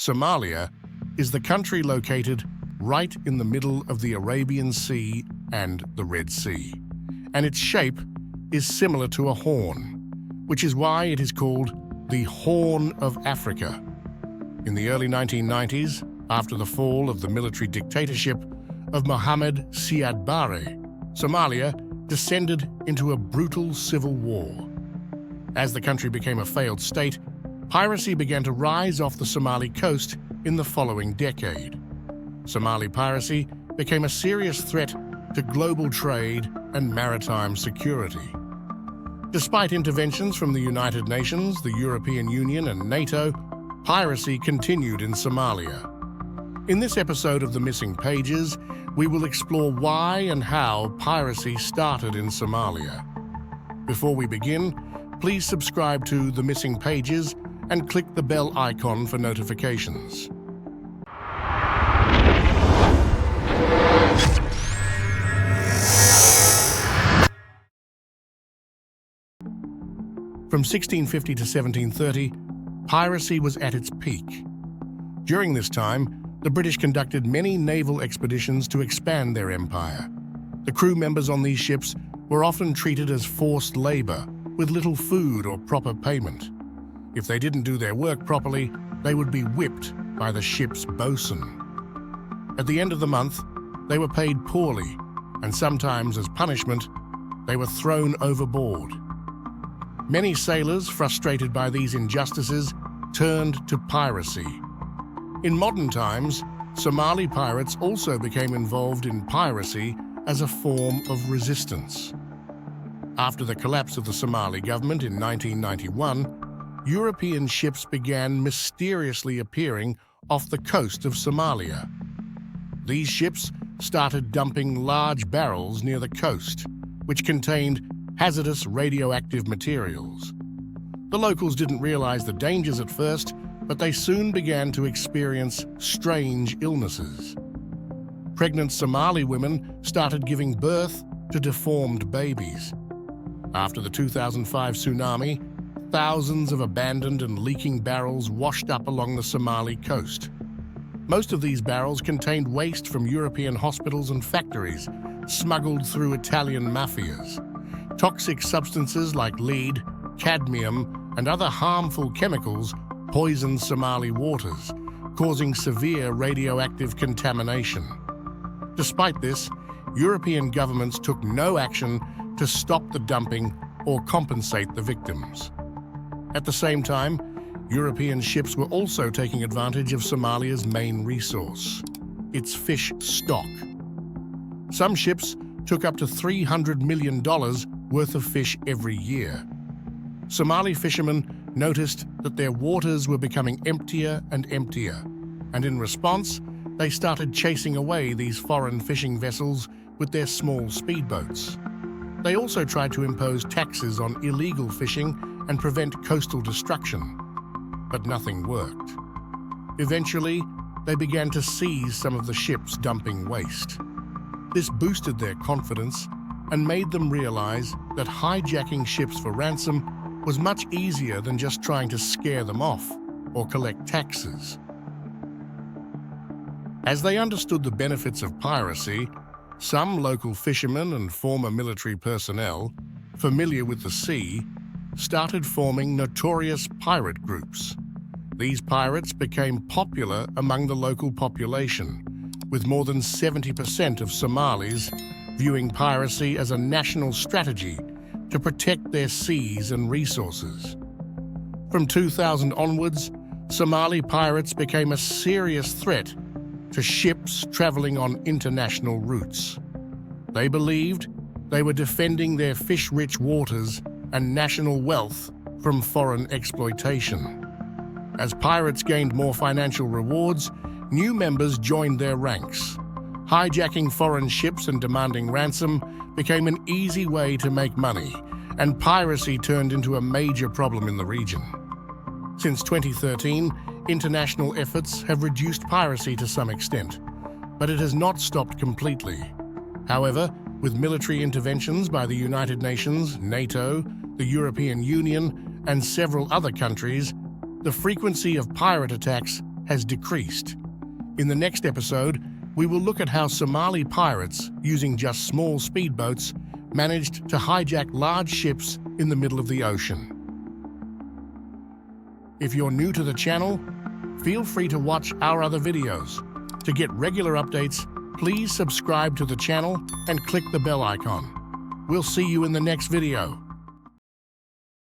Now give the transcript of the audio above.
Somalia is the country located right in the middle of the Arabian Sea and the Red Sea, and its shape is similar to a horn, which is why it is called the Horn of Africa. In the early 1990s, after the fall of the military dictatorship of Mohamed Siad Barre, Somalia descended into a brutal civil war. As the country became a failed state, piracy began to rise off the Somali coast in the following decade. Somali piracy became a serious threat to global trade and maritime security. Despite interventions from the United Nations, the European Union, and NATO, piracy continued in Somalia. In this episode of The Missing Pages, we will explore why and how piracy started in Somalia. Before we begin, please subscribe to The Missing Pages and click the bell icon for notifications. From 1650 to 1730, piracy was at its peak. During this time, the British conducted many naval expeditions to expand their empire. The crew members on these ships were often treated as forced labor, with little food or proper payment. If they didn't do their work properly, they would be whipped by the ship's boatswain. At the end of the month, they were paid poorly, and sometimes as punishment, they were thrown overboard. Many sailors, frustrated by these injustices, turned to piracy. In modern times, Somali pirates also became involved in piracy as a form of resistance. After the collapse of the Somali government in 1991, European ships began mysteriously appearing off the coast of Somalia. These ships started dumping large barrels near the coast, which contained hazardous radioactive materials. The locals didn't realize the dangers at first, but they soon began to experience strange illnesses. Pregnant Somali women started giving birth to deformed babies. After the 2005 tsunami, thousands of abandoned and leaking barrels washed up along the Somali coast. Most of these barrels contained waste from European hospitals and factories, smuggled through Italian mafias. Toxic substances like lead, cadmium, and other harmful chemicals poisoned Somali waters, causing severe radioactive contamination. Despite this, European governments took no action to stop the dumping or compensate the victims. At the same time, European ships were also taking advantage of Somalia's main resource, its fish stock. Some ships took up to $300 million worth of fish every year. Somali fishermen noticed that their waters were becoming emptier and emptier, and in response, they started chasing away these foreign fishing vessels with their small speedboats. They also tried to impose taxes on illegal fishing and prevent coastal destruction, but nothing worked. Eventually, they began to seize some of the ships dumping waste. This boosted their confidence and made them realize that hijacking ships for ransom was much easier than just trying to scare them off or collect taxes. As they understood the benefits of piracy, some local fishermen and former military personnel, familiar with the sea, started forming notorious pirate groups. These pirates became popular among the local population, with more than 70% of Somalis viewing piracy as a national strategy to protect their seas and resources. From 2000 onwards, Somali pirates became a serious threat to ships traveling on international routes. They believed they were defending their fish-rich waters and national wealth from foreign exploitation. As pirates gained more financial rewards, new members joined their ranks. Hijacking foreign ships and demanding ransom became an easy way to make money, and piracy turned into a major problem in the region. Since 2013, international efforts have reduced piracy to some extent, but it has not stopped completely. However, with military interventions by the United Nations, NATO, the European Union, and several other countries, the frequency of pirate attacks has decreased. In the next episode, we will look at how Somali pirates, using just small speedboats, managed to hijack large ships in the middle of the ocean. If you're new to the channel, feel free to watch our other videos. To get regular updates, please subscribe to the channel and click the bell icon. We'll see you in the next video.